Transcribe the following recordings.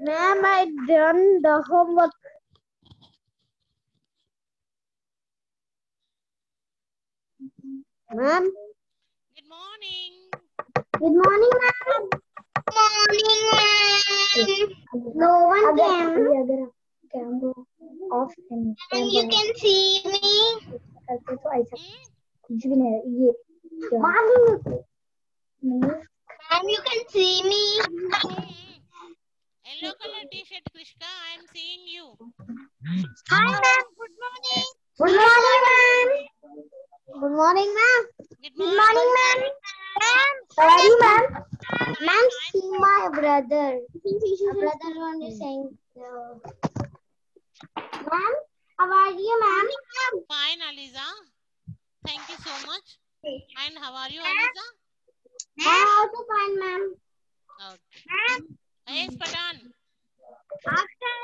Ma'am, I done the homework. Ma'am. Good morning. Good morning, ma'am. Morning, ma'am. No one came. Camera off and you can see me. कुछ भी नहीं है ये ma'am, you can see me. Yellow color t-shirt, Krishka. I am seeing you. Hi, ma'am. Good morning. Good morning, ma'am. Good morning, ma'am. Good Good morning, ma'am. Ma'am, how are you, ma'am? Ma'am, see my brother. My brother only saying. Ma'am, how are you, ma'am? Fine, Aliza. Thank you so much. And how are you, Aliza? I'm also fine, ma'am. Okay. Ma'am. Yes, Patan. After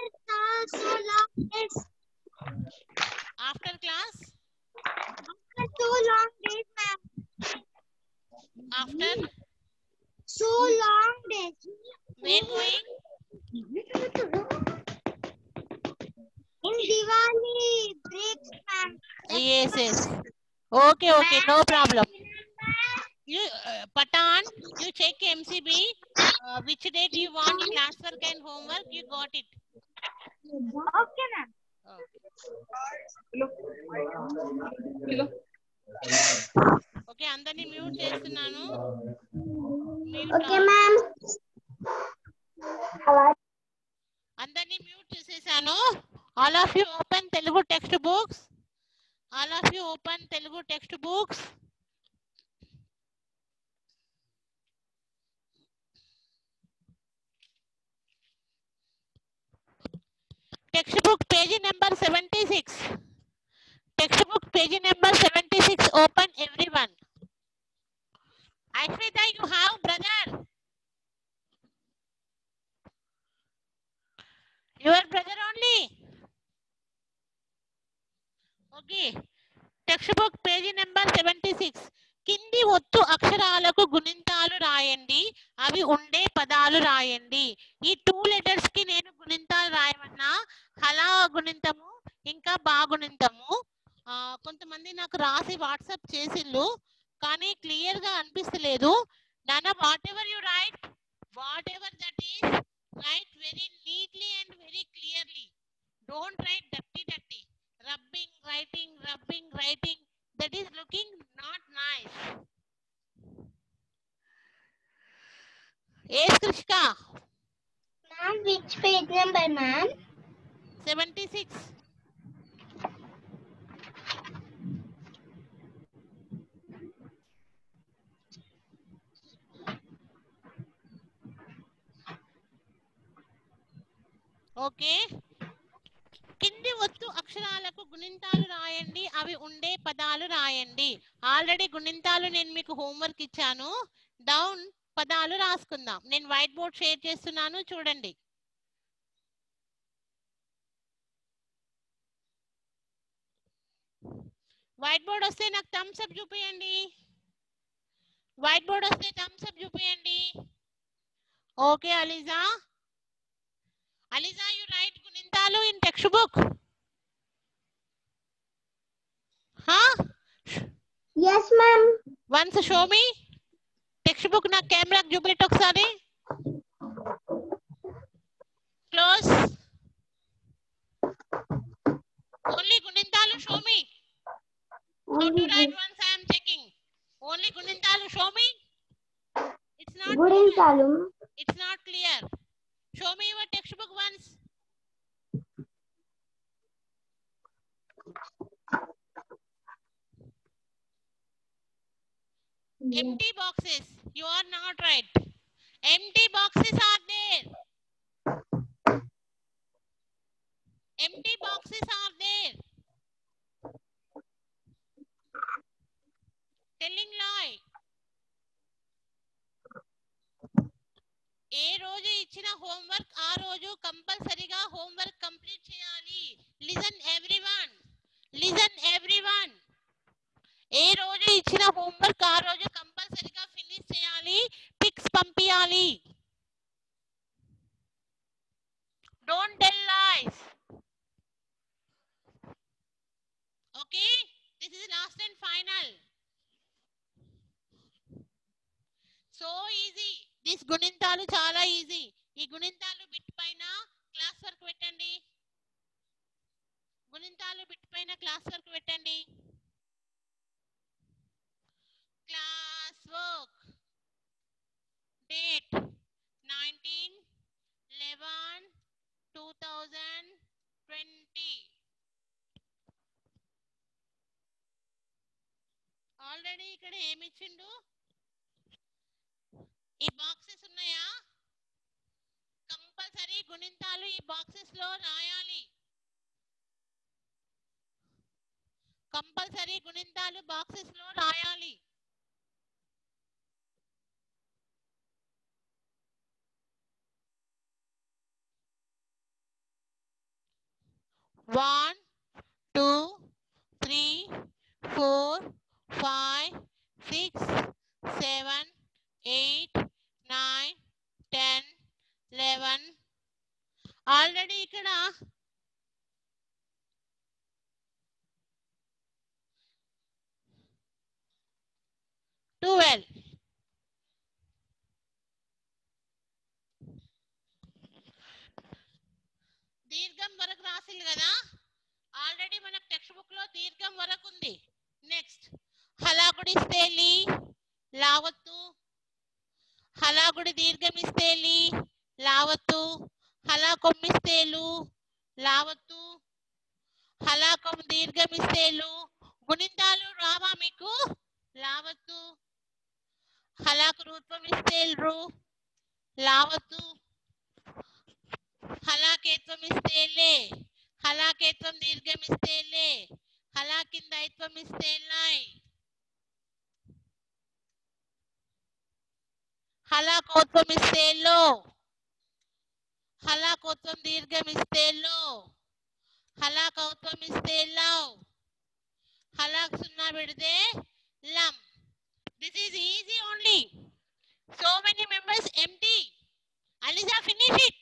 so long days. After class? After so long days, ma'am. After? So long days. Where going? In Diwali breaks, ma'am. Yes, yes. Okay, okay. No problem. You, Patan, you check MCB. Which date you want classwork and homework? You got it. Okay, ma'am. Okay అందరినీ mute చేస్తున్నాను. Okay, ma'am. అందరినీ mute చేసేసాను. All of you open Telugu textbooks. All of you open Telugu textbooks. Textbook page number 76. Textbook page number 76. Open everyone. Ashwita, you have brother. Your brother only. Okay. Textbook page number 76. కింది ఒత్తు అక్షరాలకు గుణింతాలు రాయండి, అవి ఉండే పదాలు రాయండి. ఈ 2 letters కి నేను గుణింతాలు రాయమన్నా హలా గుణింతము ఇంకా బాగుణింతము. కొంతమంది నాకు రాసి వాట్సాప్ చేసిళ్ళు, కానీ క్లియర్ గా అనిపిస్తలేదు. నాన్న what ever you right, what ever that is, right very neatly and very clearly. Don't write dirty. Rubbing, writing. That is looking not nice. Yes, Krishka. Ma'am, which page number, ma'am? 76. Okay. కింది ఒత్తు అక్షరాలకు గుణింతాలు రాయండి, అవి ఉండే పదాలు రాయండి. Already గుణింతాలు నేను మీకు homework ఇచ్చాను. డౌన్ పదాలు రాసుకుందాం. నేను వైట్ బోర్డ్ షేర్ చేస్తున్నాను, చూడండి. వైట్ బోర్డ్ వస్తే నాకు థమ్స్ అప్ చూపియండి. వైట్ బోర్డ్ వస్తే థమ్స్ అప్ చూపియండి. Okay Aliza. Aliza, you write గుణింతాలు in textbook? Huh? Yes, ma'am. Once show me. Textbook నా కెమెరాకి చూపెట్టు ఒకసారి. Close. Only గుణింతాలు show me. How to write once I am checking. Only గుణింతాలు show me. It's not గుణింతాలు. It's not clear. Show me your textbook once. Empty boxes. You are not right. Empty boxes are there. Empty boxes are there. Telling lie. ఏ రోజు ఇచ్చిన homework ఆ రోజు కంపల్సరీగా homework complete చేయాలి. Listen everyone. Listen everyone. ఏ రోజు ఇచ్చిన homework ఆ రోజు కంపల్సరీగా ఫినిష్ చేయాలి. పిక్స్ పంపించాలి. Don't tell lies. Okay, this is last and final. So easy. This గుణింతాలు చాలా ఈజీ. ఈ గుణింతాలు బిట్ పైన క్లాస్ వర్క్ పెట్టండి. గుణింతాలు బిట్ పైన క్లాస్ వర్క్ పెట్టండి. Class work date 19/11/2020. ఆల్రెడీ ఇక్కడ ఏమి ఇచ్చిండు? ఈ బాక్సెస్ ఉన్నాయా? కంపల్సరీ గుణింతాలు ఈ బాక్సెస్ లో రాయాలి. కంపల్సరీ గుణింతాలు బాక్సెస్ లో రాయాలి. One, 2, 3, 4, 5, 6, 7, 8, 9, 10, 11. ఆల్రెడీ ఇక్కడ 12. దీర్ఘం వరకు రాసిల్లు కదా. ఆల్రెడీ మన టెక్స్ట్ బుక్ లో దీర్ఘం వరకు ఉంది. నెక్స్ట్ హలాగుడి ఇస్తే లీ లావత్తు. హలాగుడి దీర్ఘం ఇస్తే లీ లావత్తు. హలా కొమ్మిస్తే లు లావత్తు. హలాకం దీర్ఘం ఇస్తే లు. గుణింతాలు రావా మీకు? లావత్తు. హలాకు రూపం ఇస్తే రు లావత్తు. హలాకేత్వం ఇస్తే లే. హలాకేత్వం దీర్ఘం ఇస్తే లే. హలాకిందైత్వం ఇస్తే లై. హలాకోత్వం ఇస్తే లో. హలాకోత్వం దీర్ఘం ఇస్తే లో. హలాకౌత్వం ఇస్తే లౌ. హలాక్ సున్నా పెడితే లం. This is easy only. So many members empty. Alisa, finish it.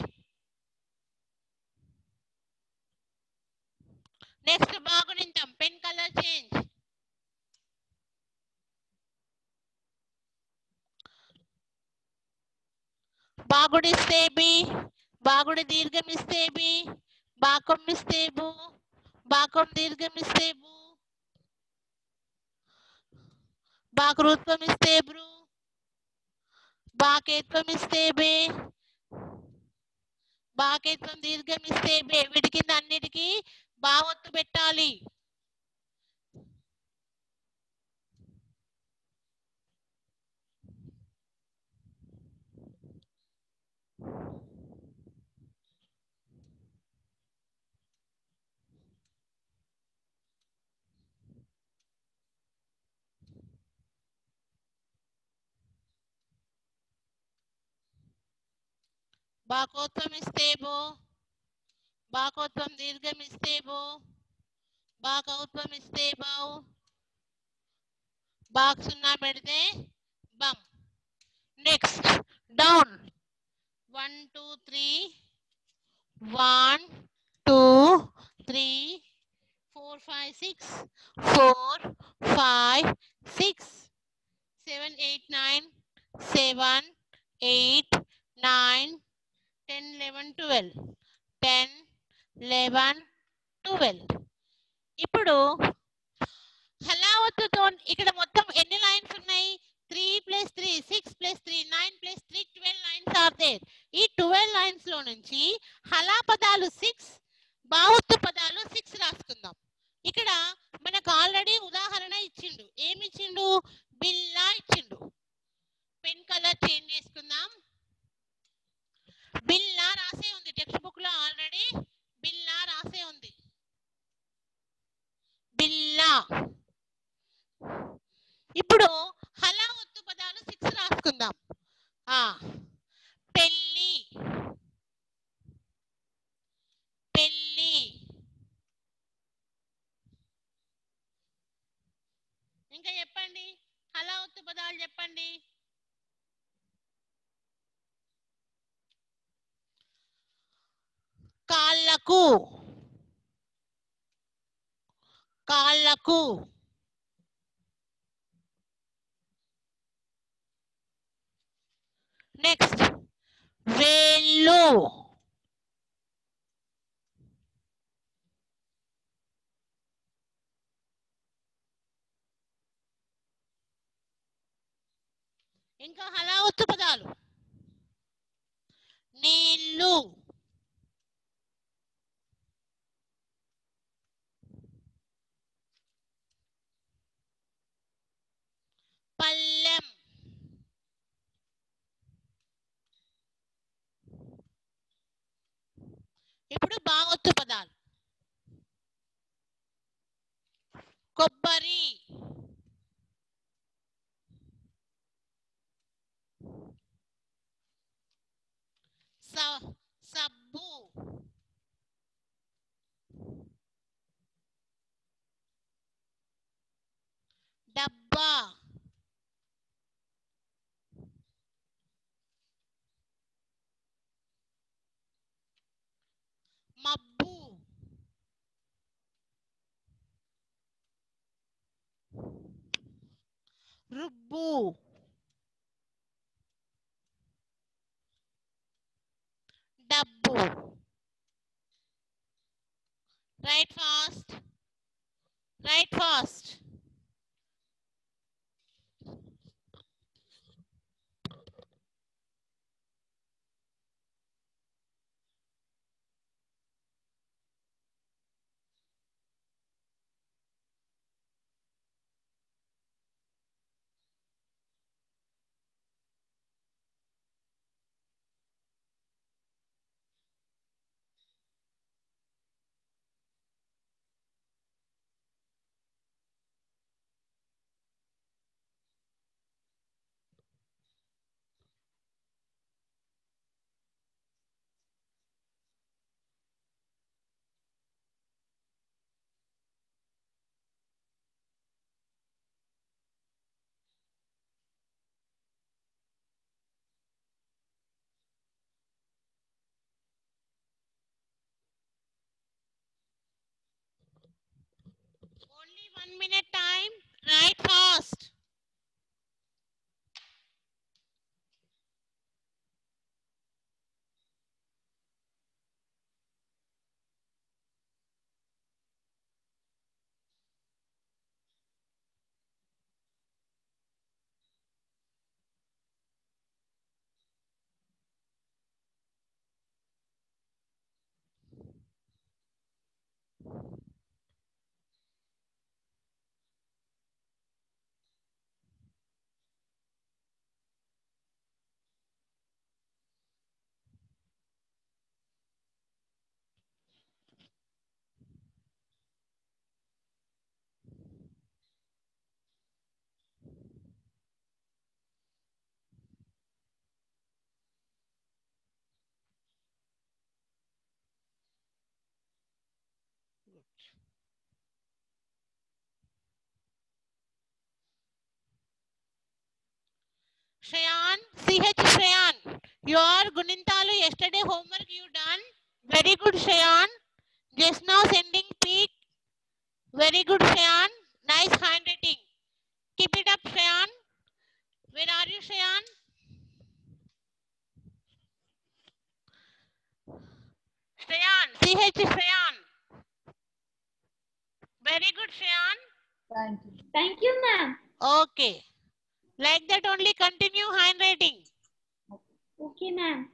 Next బాగునింతం. Pen color change. బాగుడిస్తే బి. బాగుడి దీర్ఘం ఇస్తే బి. బాకం ఇస్తే బు. బాకం దీర్ఘం ఇస్తే బు. బాకృత్వం ఇస్తే బ్రు. బాకేత్వం ఇస్తే బే. బాకేత్వం దీర్ఘం ఇస్తే బే. వీటి కింద అన్నిటికీ బావొత్తు పెట్టాలి. బాకోత్వం ఇస్తే బో. బాకోత్వం దీర్ఘం ఇస్తే బో. బాకౌత్వం ఇస్తే బౌ. బాక్ సున్నా పెడితే బం. Next down. 1 2 3 1 2 3 4 5 6 4 5 6 7 8 9 7 8 9 10 11 12 10 11 12. ఇప్పుడు హలావత్తుతో ఇక్కడ మొత్తం ఎన్ని లైన్స్ ఉన్నాయి? 3 + 3 6 + 3 9 + 3 12 లైన్స్ ఆర్ దేర్. ఈ 12 లైన్స్ లో నుంచి హలా పదాలు 6, బావత్తు పదాలు 6 రాసుకుందాం. ఇక్కడ మనకు ఆల్రెడీ ఉదాహరణ ఇచ్చిండు. ఏమి ఇచ్చిండు? బిల్లా ఇచ్చిండు. పెన్ కలర్ చేంజ్ చేసుకుందాం. బిల్లా రాసే ఉంది టెక్స్ట్ బుక్ లో. ఆల్రెడీ బిల్లా రాసే ఉంది. బిల్లా. ఇప్పుడు హలా ఒత్తు పదాలు 6 రాసుకుందాం. పెళ్ళి. పెళ్ళి. ఇంకా చెప్పండి. హలా ఒత్తు పదాలు చెప్పండి. కాళ్ళకు కాళ్ళకు నెక్స్ట్ వేళ్ళు ఇంకా హలావత్తు పదాలు నీళ్ళు పళ్ళెం ఇప్పుడు బాగొత్తు పదాలు కొబ్బరి సబ్బు డబ్బా మబ్బు రుబ్బు డబ్బు right fast right fast only 1 minute time right fast Shreyan, CH Shreyan, your Gunintalu yesterday homework you done. Very good, Shreyan. Just now sending peak. Very good, Shreyan. Nice handwriting. Keep it up, Shreyan. Where are you, Shreyan? Shreyan, CH Shreyan. Very good, Shreyan. Thank you. Thank you, ma'am. Okay. Like that only continue handwriting. Okay, ma'am.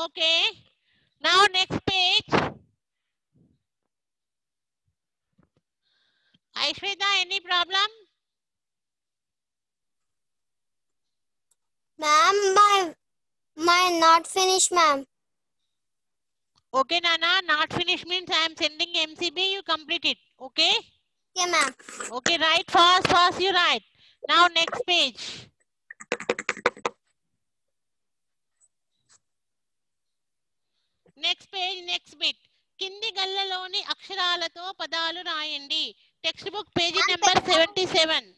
Okay. Now next page. Aishweta, any problem? Ma'am, my not finished, ma'am. Okay, Nana, not finished means I am sending MCB, you complete it. Okay? Okay, ma'am. Okay, write fast, you write. Now next page. Next page, next bit. కింది గళ్ళలోని అక్షరాలతో పదాలు రాయండి. Text book page number 77.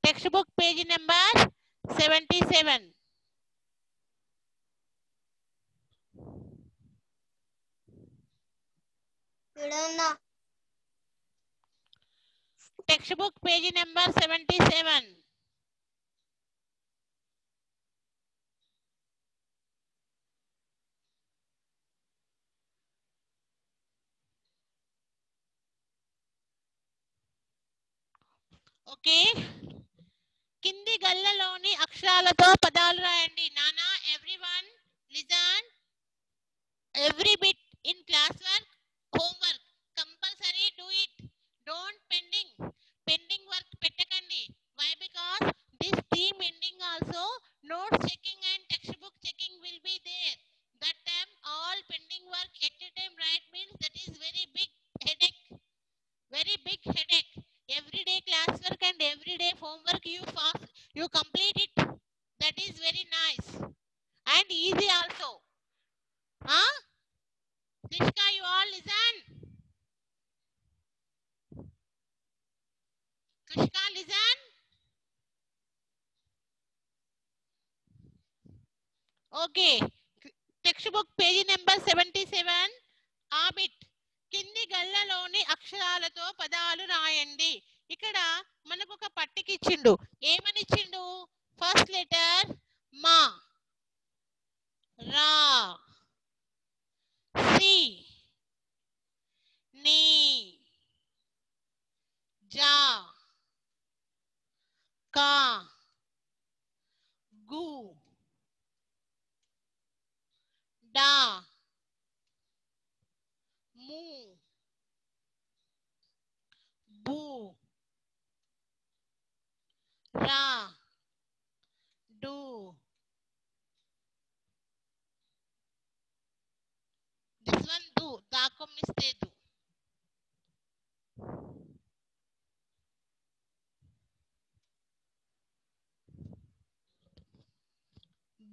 Text book page number 77. Text book page number 77. Okay, కింది గళ్ళలోని అక్షరాలతో పదాలు రాయండి. నానా, everyone listen. Every bit in class work, homework compulsory do it. Don't pending work పెట్టకండి. Why? Because this time ending also notes checking and textbook checking will be there. That time all pending work at a time right means that is very big headache. Very big headache. Everyday classwork and everyday homework you complete it. That is very nice and easy also. Huh? Krishka, you all listen. Krishka, listen. Okay. Textbook page number 77. ఆ bit కింది గళ్ళలోని అక్షరాలతో పదాలు రాయండి. ఇక్కడ మనకు ఒక పట్టిక ఇచ్చిండు. ఏమని ఇచ్చిండు? ఫస్ట్ లెటర్ మా, రా, సి, నీ, జా, కా, గు, డా, ము, బు, రా, డు, this one do, దాకం ఇస్తే దు.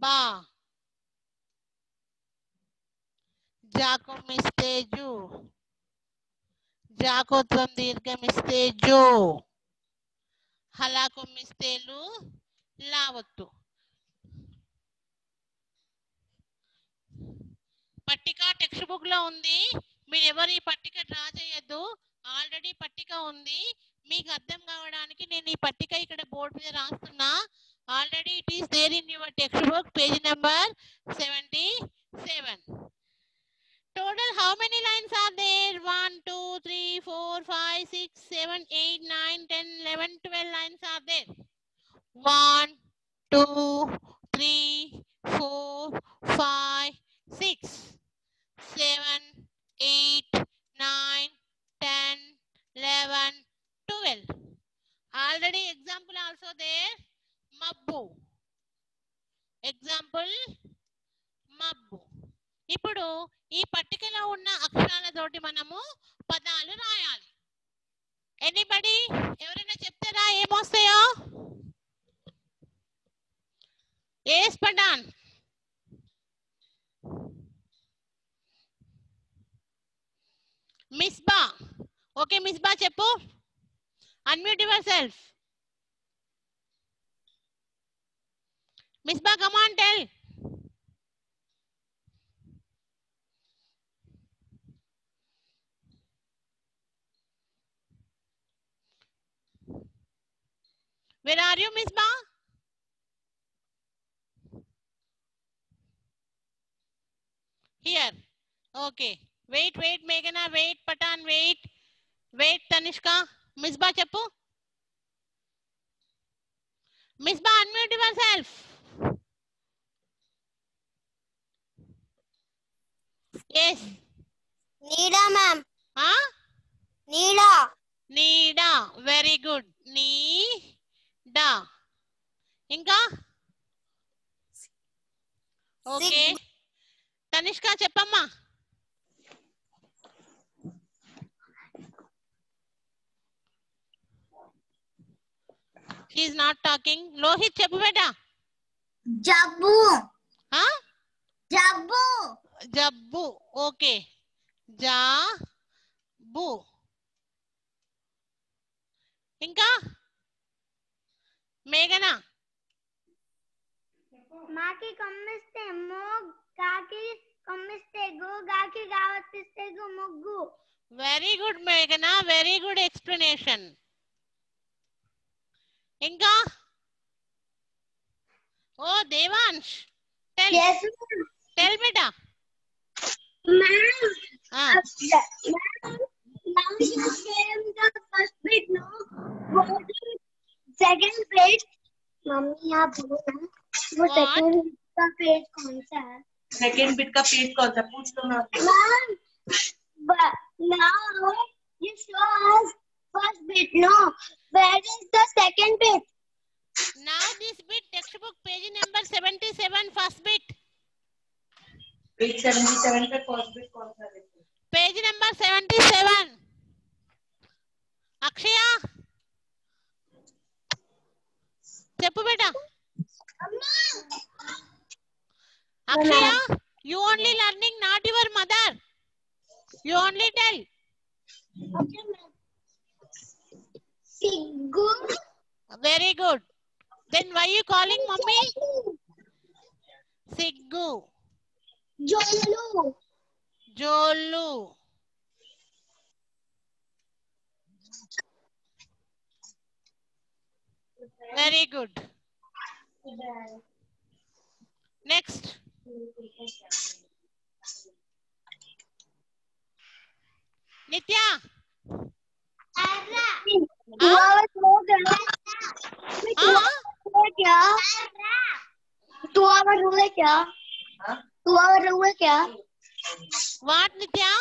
బా, జాకం ఇస్తే జు, జాకోత్వం దీర్ఘం ఇస్తే జో, హలాకం ఇస్తే లు, లావత్తు. పట్టిక టెక్స్ట్ బుక్ లో ఉంది. మీరు ఎవరు ఈ పట్టిక డ్రా చేయొద్దు. ఆల్రెడీ పట్టిక ఉంది. మీకు అర్థం కావడానికి నేను ఈ పట్టిక ఇక్కడ బోర్డు మీద రాస్తున్నా. Already it is there in your text book page number 77. Total how many lines are there? 1, 2, 3, 4, 5, 6, 7, 8, 9, 10, 11, 12 lines are there. 1, 2, 3, 4, 5, 6, 7, 8, 9, 10, 11, 12. Already example also there. Mabbu. Example మబ్బు. ఇప్పుడు ఈ పట్టికలో ఉన్న అక్షరాలతోటి మనము పదాలు రాయాలి. ఎనీబడి ఎవరైనా చెప్తారా ఏమొస్తాయో? ఏస్ పడాన్. మిస్బా. ఓకే మిస్బా చెప్పు. Unmute your self. Misbah come on tell. Where are you, Misbah? Here. Okay. Wait, Meghana, wait, Patan, wait. Wait, Tanishka. Misbah cheppu. Misbah, unmute yourself. Yes. Nida ma'am. ఆ నీడా. నీడా. Very good. నీడా. ఇంకా ఓకే. తనిష్క చెప్పమ్మా. She's not talking. Lohit చెప్పు బేటా. జబ్బు. జబ్బు. జబ్బు. Okay. జబ్బు. ఇంకా మేఘనా. మాకి కమ్మిస్తే మోగ్, కాకి కమ్మిస్తే గు, గాకి గావత్తిస్తే గు, ముగ్గు. వెరీ గుడ్ మేఘనా. Very good explanation. ఇంకా ఓ Devansh. Tell Yes, tell beta. ma'am. Ma'am, now you came the first bit, no? What is second bit? Mummy आप बोलो ना, वो What? second का पेज कौन सा है? सेकेंड बिट का पेज कौन सा पूछ लो ना. Ma'am, but now you show us first bit, no? Where is the second bit? Now this bit textbook page number 77 first bit. Page 77 पे फर्स्ट बिट कौन सा है? Page number 77. అక్షయ చెప్పు బేటా. అక్షయ you only learning, not your mother. You only tell. Okay, ma'am. Siggu. Very good. Then why you calling mummy? Siggu. Jolu. Jolu. Very good. Next. Nitya. Two hours हो गया. क्या? 2 hours हुए क्या? 2 hours हुए क्या? What Nitya?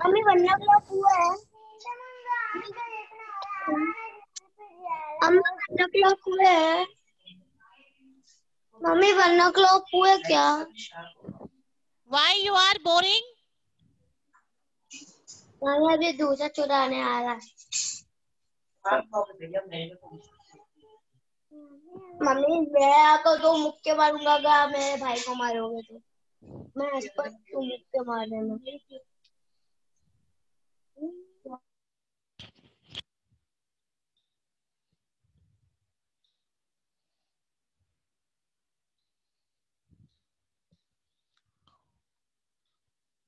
Mummy 1 o'clock हुआ है. Mummy 1 o'clock हुए हैं. मम्मी 1 o'clock हुए क्या? Why you are boring? Mummy अभी दूसरा चुराने आ रहा है. मम्मी मैं आकर तो मुक्के मारूंगा गा, मेरे भाई को मारोगे तो मैं इस पर तू मुक्के मार देना.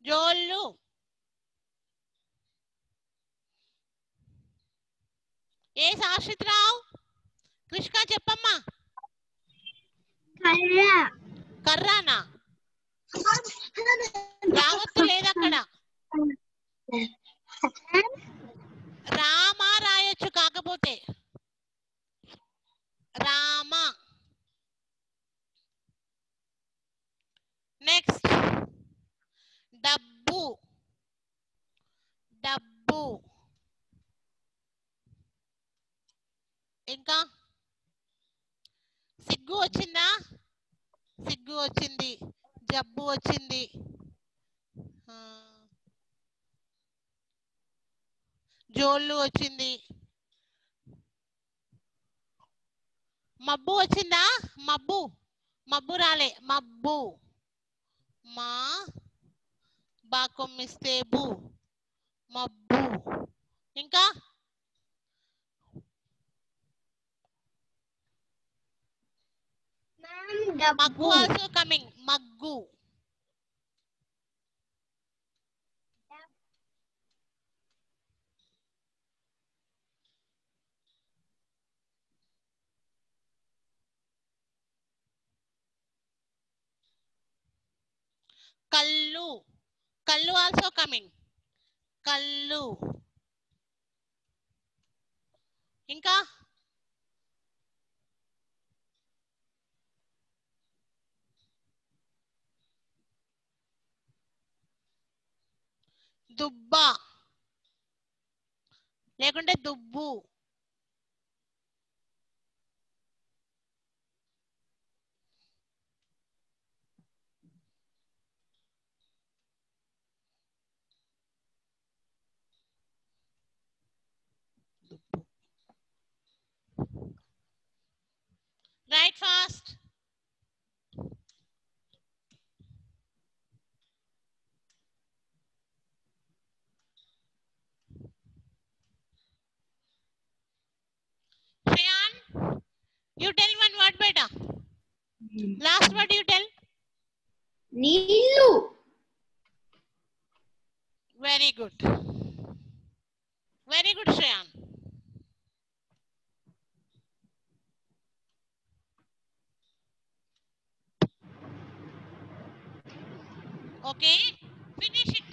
జోళ్ళు. ఏ సాక్షిత్ రావు. కృష్ణ చెప్పమ్మా. కర్రానా. రావత్తు లేదు అక్కడ. రామా రాయొచ్చు కాకపోతే. రామ. నెక్స్ట్ డబ్బు. డబ్బు. ఇంకా సిగ్గు వచ్చిందా? సిగ్గు వచ్చింది. జబ్బు వచ్చింది. జోళ్ళు వచ్చింది. మబ్బు వచ్చిందా? మబ్బు. మబ్బు రాలే. మబ్బు. మా బాకొమ్మిస్తే బు. మబ్బు. ఇంకా మగ్గు ఆల్సో కమింగ్. మగ్గు. కళ్ళు. కళ్ళు ఆల్సో కమింగ్. కళ్ళు. ఇంకా దుబ్బ లేకుంటే దుబ్బు. Write fast. Shayan, you tell one word, beta. Last word you tell. Neelu. Very good. Very good, Shayan. Okay, finish it.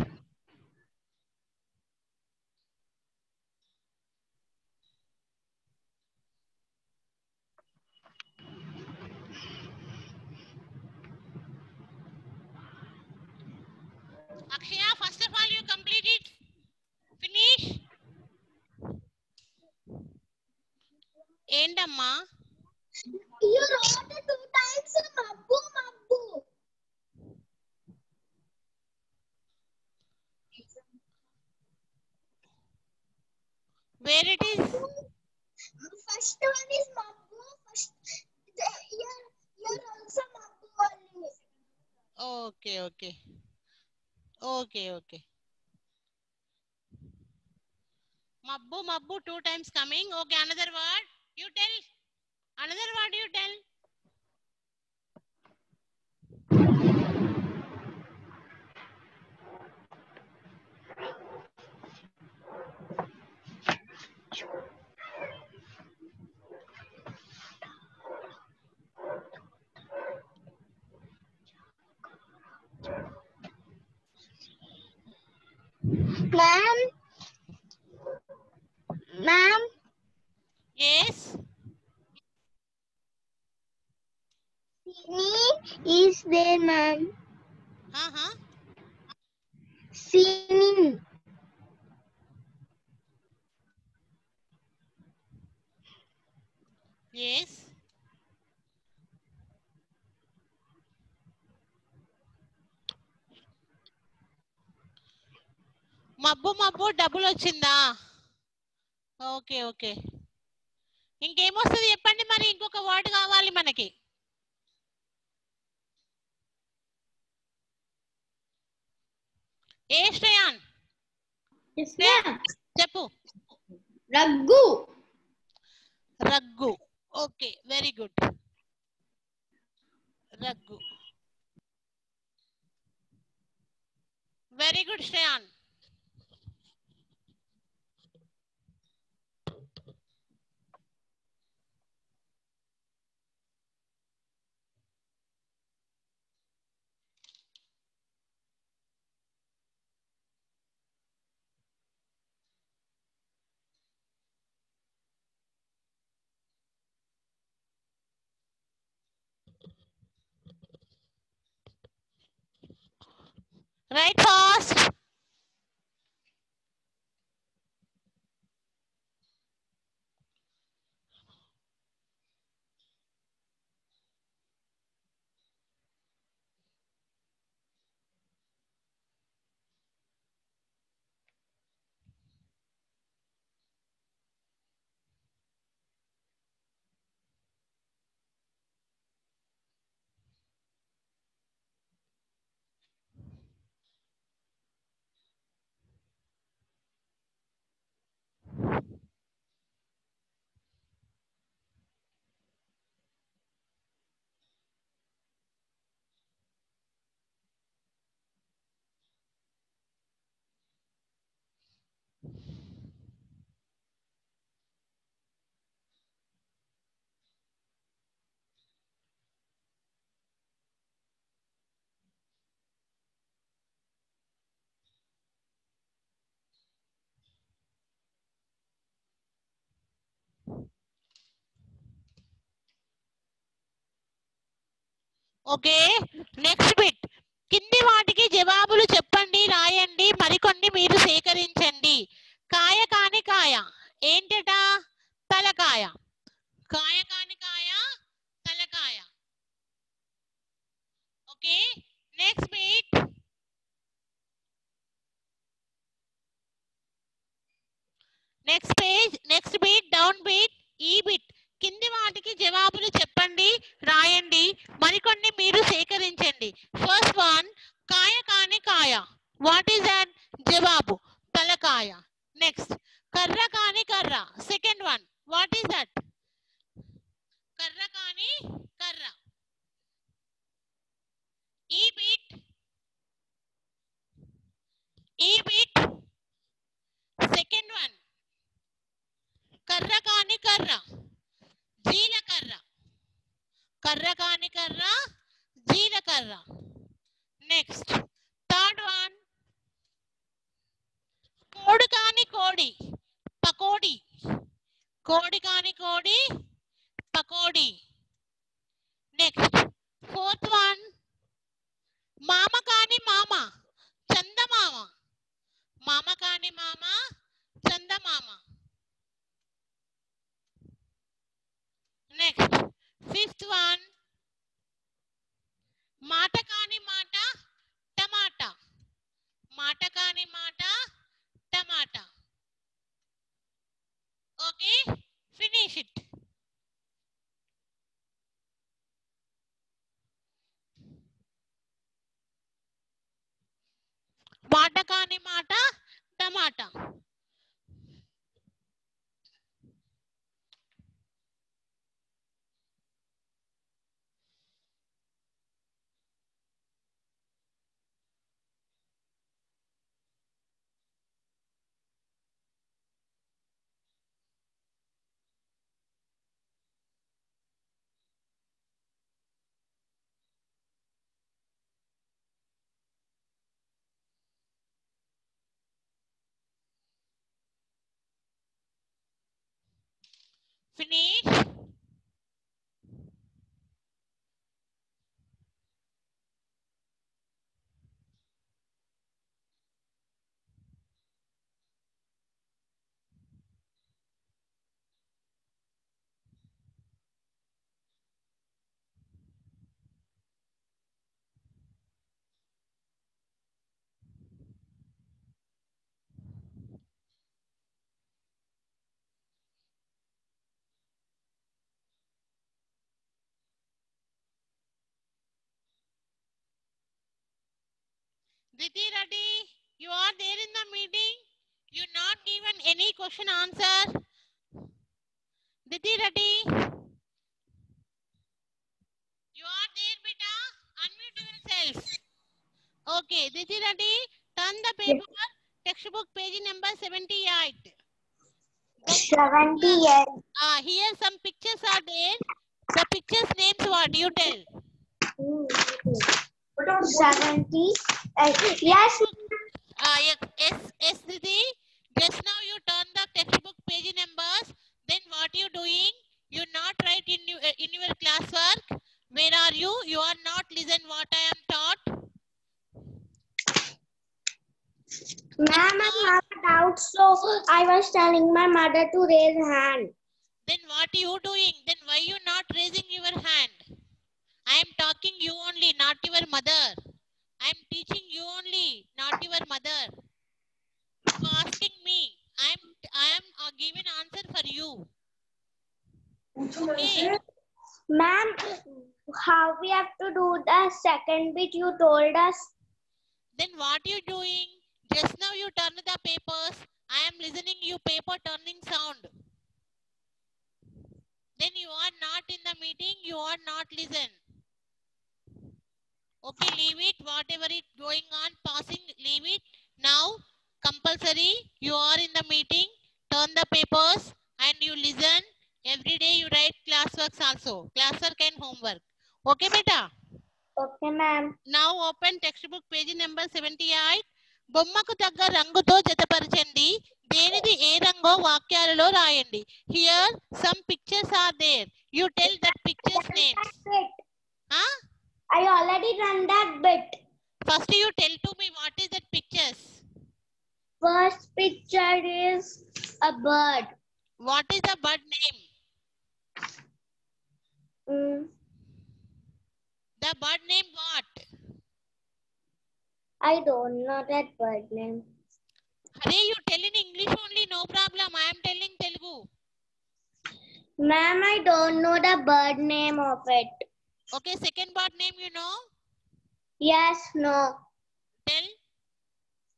Akshaya, first of all, you complete it. Finish. Endamma. You wrote it 2 times. Mabbu, mabbu. Where it is? First one is mabbu. You're also mabbu only. Okay, okay. Okay, okay. Mabbu, mabbu 2 times coming. Okay, another word. You tell. Another word you tell. Ma'am. Yes. Singing is there, ma'am. Uh-huh. Singing. Yes. మబ్బు మబ్బు double వచ్చిందా? Okay okay. ఇంకేమొస్తుంది చెప్పండి మరి, ఇంకొక word కావాలి మనకి. ఏ శ్రేయాన్ చెప్పు. రగ్గు. రగ్గు. Okay, very good. రగ్గు. Very good Shreyan. Write fast. Okay, next bit. కింది వాటికి జవాబులు చెప్పండి, రాయండి. మరికొన్ని మీరు సేకరించండి. కాయ కాని కాయ ఏంటట? తలకాయ. కాయ కాని కాయ తలకాయ. Okay, next beat. Next page, next beat, down beat, ఈ బిట్. కింది వాటికి జవాబులు చెప్పండి, రాయండి. మరికొన్ని మీరు సేకరించండి. ఫస్ట్ వన్, కాయ కాని కాయ. What is that? జవాబు తలకాయ. నెక్స్ట్, కర్ర కాని కర్ర. Second one, what is that? కర్ర కాని కర్ర. ఈ బిట్, ఈ బిట్. సెకండ్ వన్, కర్ర కాని కర్ర, జీలకర్ర. కర్ర కాని కర్ర, జీలకర్ర. నెక్స్ట్, థర్డ్ వన్, కోడి కాని కోడి, పకోడి. కోడి కాని కోడి, పకోడి. నెక్స్ట్, ఫోర్త్ వన్, మామ కాని మామ, చందమామ. మామ కాని మామ, చందమామ. నెక్స్ట్, ఫిఫ్త్ వన్, మాట కాని మాట, టమాటా. మాట కాని మాట, టమాటా. Okay, finish it. మాట కాని మాట, టమాటా. Finish. Didi Reddy, you are there in the meeting. You not given any question answer. Didi Reddy, you are there, beta. Unmute yourself. Okay, Didi Reddy, turn the paper. Textbook page number 78. 78. Here some pictures are there. The pictures names what? You tell. 70. Yes. Yes, Didi. Just now you turn the textbook page numbers. Then what you doing? You not write in your classwork. Where are you? You are not listen what I am taught. Ma'am, I have a doubt, so I was telling my mother to raise hand. Then what you doing? Then why you not raising your hand? I am talking you only, not your mother. I am teaching you only, not your mother. You asking me. I am giving answer for you. Okay. Ma'am, how we have to do the second bit you told us? Then what you doing? Just now you turn the papers. I am listening you paper turning sound. Then you are not in the meeting. You are not listen. Okay, leave it. Whatever is going on, passing, leave it. Now, compulsory, you are in the meeting. Turn the papers and you listen. Every day you write classworks also. Classwork and homework. Okay, beta? Okay, ma'am. Now open textbook page number 78. బొమ్మకు తగ్గ రంగుతో జతపరచండి. దేనిది ఏ రంగో వాక్యాలలో రాయండి. Here some pictures are there. You tell that pictures names. Huh? I already done that bit. First you tell to me what is that pictures. First picture is a bird. What is the bird name? The bird name what? I don't know that bird name. Hare, you tell in English only, no problem. I am telling Telugu. Ma'am, I don't know the bird name of it. Okay, second bird name you know? Yes, no. Tell.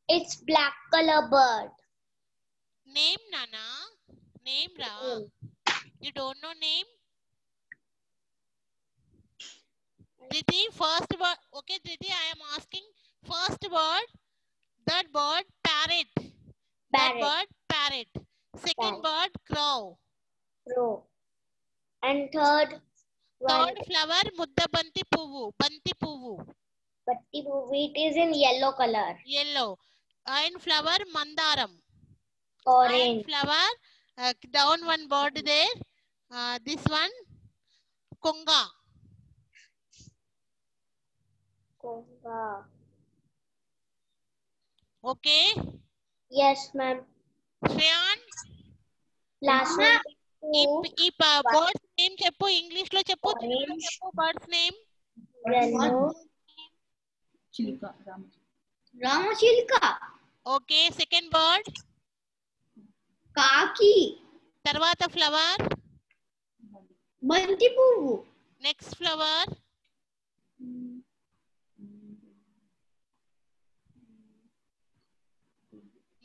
It's black color bird. Name, Nana. Name, Ra. You don't know name? Didi, first word. Okay, Didi, I am asking first word. That bird, parrot. That bird, parrot. Second bird, crow. Crow. And third flower, muddabanti puvu. Banti puvu. Batti puvu. It is in yellow color. Yellow. Iron flower, mandaram. Orange. Iron flower, down one bird there. This one, konga. Konga. Okay? Yes, ma'am. Shreyan? Last one. ఈ birds name చెప్పు, English లో చెప్పు, తెలుగులో చెప్పు birds name. Yellow. Chilka. Ramachilka. Okay, second bird. Kaki. తర్వాత flower. Banti puvu. Next flower.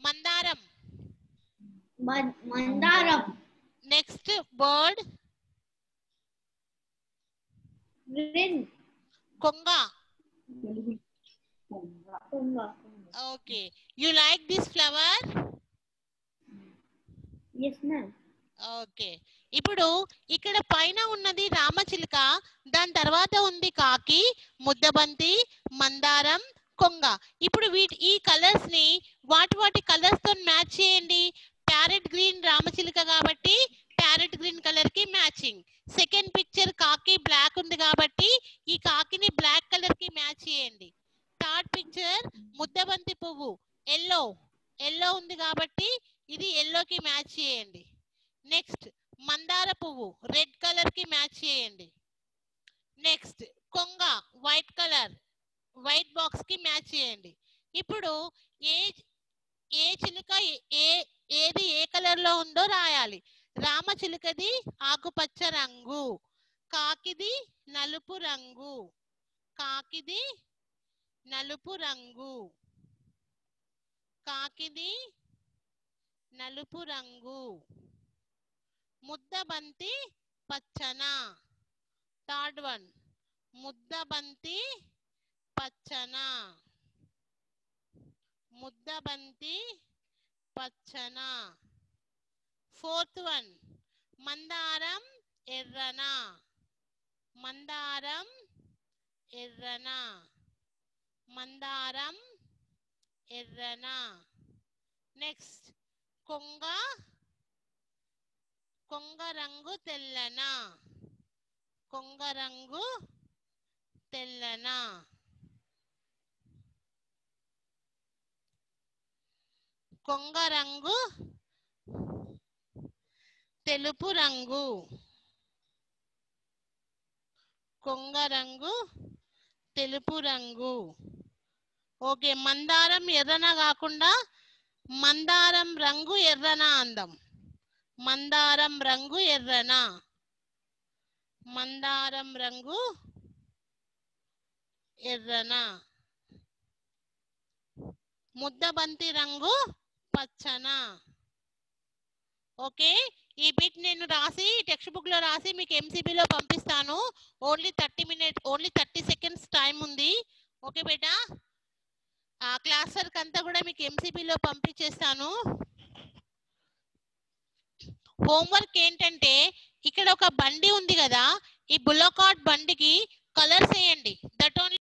Mandaram. Mandaram. Next bird. Wren. Konga. Konga. Okay. You like this flower? Yes, ma'am. Okay, ఇప్పుడు ఇక్కడ పైన ఉన్నది రామచిలుక, దాని తర్వాత ఉంది కాకి, ముద్దబంతి, మందారం, కొంగ. ఇప్పుడు ఈ కలర్స్ ని వాటి కలర్స్ తో మ్యాచ్ చేయండి. ప్యారెట్ గ్రీన్ రామచిలుక కాబట్టి ప్యారెట్ గ్రీన్ కలర్ కి మ్యాచింగ్. సెకండ్ పిక్చర్ కాకి బ్లాక్ ఉంది కాబట్టి ఈ కాకిని బ్లాక్ కలర్ కి మ్యాచ్ చేయండి. థర్డ్ పిక్చర్ ముద్దబంతి పువ్వు ఎల్లో ఉంది కాబట్టి ఇది ఎల్లోకి మ్యాచ్ చేయండి. నెక్స్ట్ మందార పువ్వు రెడ్ కలర్ కి మ్యాచ్ చేయండి. నెక్స్ట్ కొంగ వైట్ కలర్, వైట్ బాక్స్ కి మ్యాచ్ చేయండి. ఇప్పుడు ఏ చిలుక ఏది ఏ కలర్ లో ఉందో రాయాలి. రామచిలుకది ఆకుపచ్చ రంగు, కాకిది నలుపు రంగు, కాకిది నలుపు రంగు, కాకిది నలుపు రంగు. ముద్దబంతి పచ్చన. థర్డ్ వన్ ముద్దబంతి పచ్చన, ముద్దబంతి పచ్చన. ఫోర్త్ వన్ మందారం ఎర్రన, మందారం ఎర్రన, మందారం ఎర్రన. నెక్స్ట్ కొంగ రంగు తెల్లన, కొంగ రంగు తెల్లన. కొంగ రంగు తెలుపు రంగు, కొంగ రంగు తెలుపు రంగు. ఓకే, మందారం ఎర్రన కాకుండా మందారం రంగు ఎర్రన అందం. మందారం రంగు ఎర్రన, మందారం రంగు ఎర్రన. ముద్దబంతి రంగు పచ్చన. ఓకే, ఈ బిట్ నేను రాసి టెక్స్ట్ బుక్ లో రాసి మీకు ఎంసీబీలో పంపిస్తాను. ఓన్లీ 30 సెకండ్స్ టైం ఉంది. ఓకే బేటా, ఆ క్లాస్ వర్క్ అంతా కూడా మీకు ఎంసీబీలో పంపించేస్తాను. హోంవర్క్ ఏంటంటే ఇక్కడ ఒక బండి ఉంది కదా, ఈ బుల్లకార్ట్ బండికి కలర్స్ వేయండి. That only